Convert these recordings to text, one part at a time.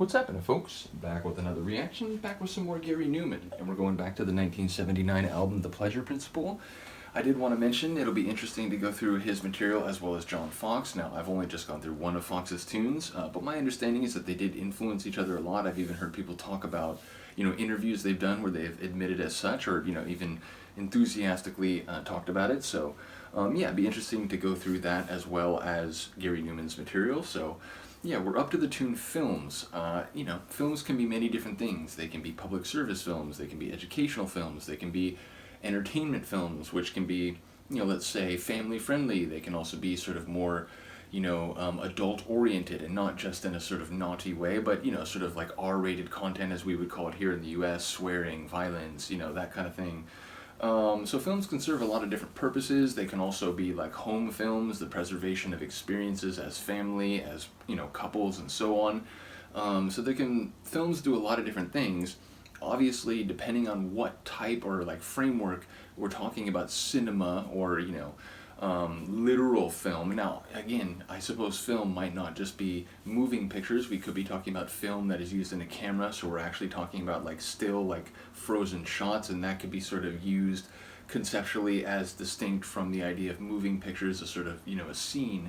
What's happening, folks? Back with another reaction, back with some more Gary Numan, and we're going back to the 1979 album, The Pleasure Principle. I did want to mention it'll be interesting to go through his material as well as John Foxx. Now, I've only just gone through one of Foxx's tunes, but my understanding is that they did influence each other a lot. I've even heard people talk about, interviews they've done where they've admitted as such, or, even enthusiastically talked about it. So, yeah, it'd be interesting to go through that as well as Gary Numan's material. So, yeah, we're up to the tune Films. Films can be many different things. They can be public service films, they can be educational films, they can be entertainment films, which can be, let's say family friendly. They can also be sort of more, adult oriented and not just in a sort of naughty way, but, sort of like R-rated content as we would call it here in the US, swearing, violence, that kind of thing. So films can serve a lot of different purposes. They can also be like home films, the preservation of experiences as family, as, couples and so on. Films do a lot of different things. Obviously, depending on what type or like framework we're talking about, cinema or, literal film. Now, again, I suppose film might not just be moving pictures. We could be talking about film that is used in a camera, so we're actually talking about like still, like frozen shots, and that could be sort of used conceptually as distinct from the idea of moving pictures, a sort of, a scene.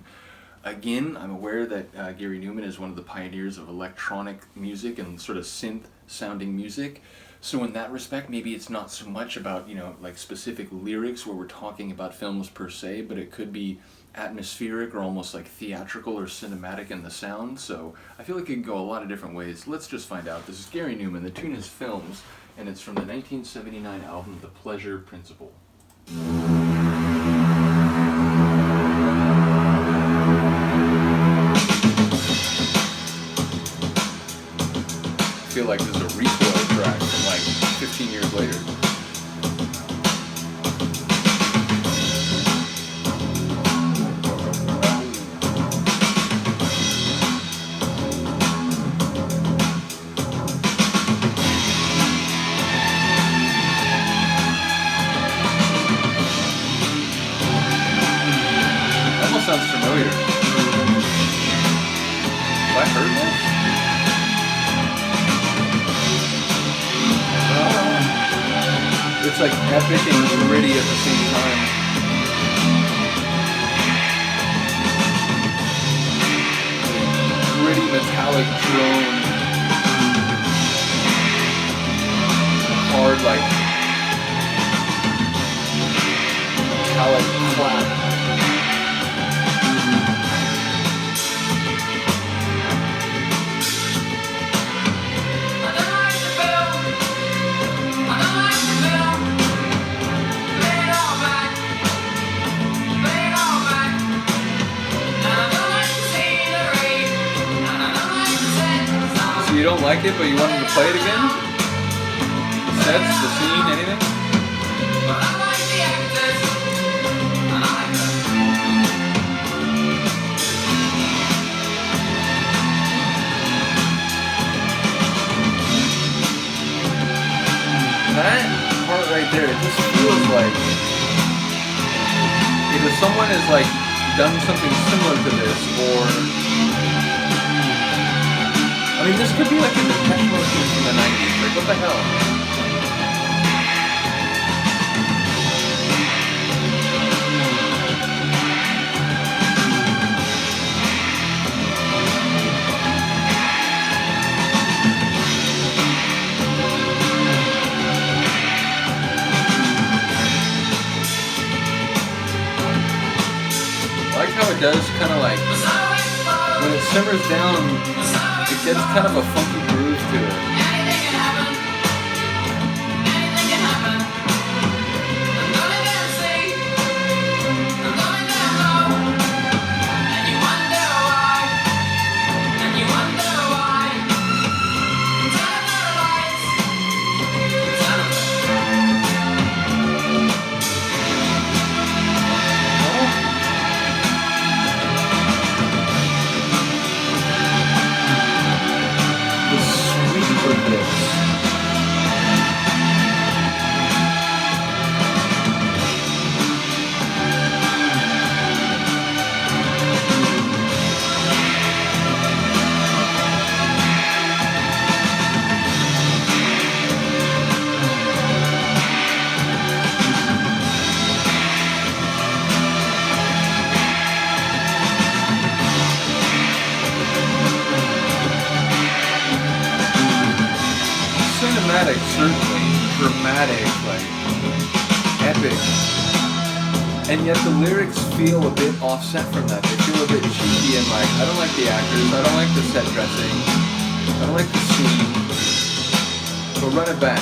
Again, I'm aware that Gary Numan is one of the pioneers of electronic music and sort of synth sounding music. So in that respect, maybe it's not so much about, like specific lyrics where we're talking about films per se, but it could be atmospheric or almost like theatrical or cinematic in the sound. So I feel like it can go a lot of different ways. Let's just find out. This is Gary Numan. The tune is Films, and it's from the 1979 album, The Pleasure Principle. I feel like this is a recoil track from like 15 years later. Almost sounds familiar. Have I heard this? It's like epic and gritty at the same time. Gritty metallic drone. Hard like metallic clap. You don't like it, but you want him to play it again? The sets, the scene, anything? That part right there, it just feels like either someone has like done something similar to this, or I mean, this could be like a Depeche Mode tune from the 90s. Like, what the hell? I like how it does kind of like, when it simmers down, it gets kind of a funky groove to it. Anything can happen. Anything can happen. I'm gonna go see. I'm gonna go know. And you wonder why. And you wonder why. Turn on the lights. Turn on like certainly dramatic, like epic, and yet the lyrics feel a bit offset from that. They feel a bit cheeky and like, I don't like the actors, I don't like the set dressing, I don't like the scene, but run it back.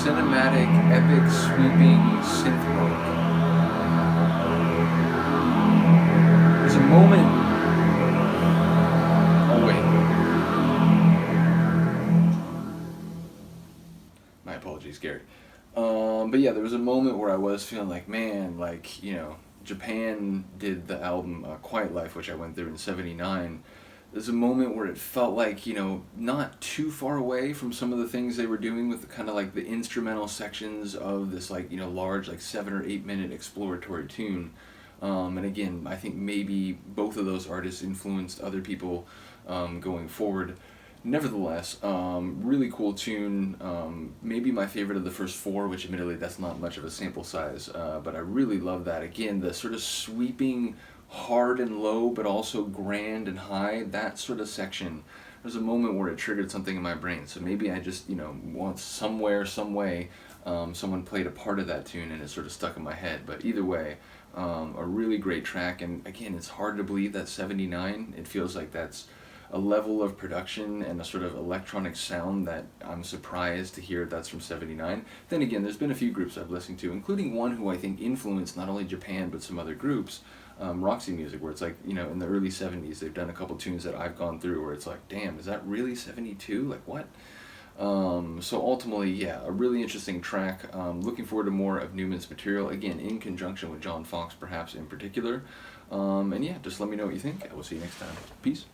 Cinematic, epic, sweeping synth work. There's a moment. Oh wait. My apologies, Gary. But yeah, there was a moment where I was feeling like, man, like, you know, Japan did the album Quiet Life, which I went through in '79. There's a moment where it felt like, you know, not too far away from some of the things they were doing with the kind of like the instrumental sections of this, like, you know, large, like 7 or 8 minute exploratory tune. And again, I think maybe both of those artists influenced other people going forward. Nevertheless, really cool tune. Maybe my favorite of the first 4, which admittedly that's not much of a sample size, but I really love that. Again, the sort of sweeping hard and low, but also grand and high, that sort of section. There's a moment where it triggered something in my brain. So maybe I just, you know, once somewhere, some way, someone played a part of that tune and it sort of stuck in my head. But either way, a really great track. And again, it's hard to believe that '79. It feels like that's a level of production and a sort of electronic sound that I'm surprised to hear that's from '79. Then again, there's been a few groups I've listened to, including one who I think influenced not only Japan but some other groups, Roxy Music, where it's like, you know, in the early '70s they've done a couple tunes that I've gone through where it's like, damn, is that really '72? Like what? So ultimately, yeah, a really interesting track. Looking forward to more of Numan's material, again, in conjunction with John Fox perhaps in particular. And yeah, just let me know what you think. I will see you next time. Peace.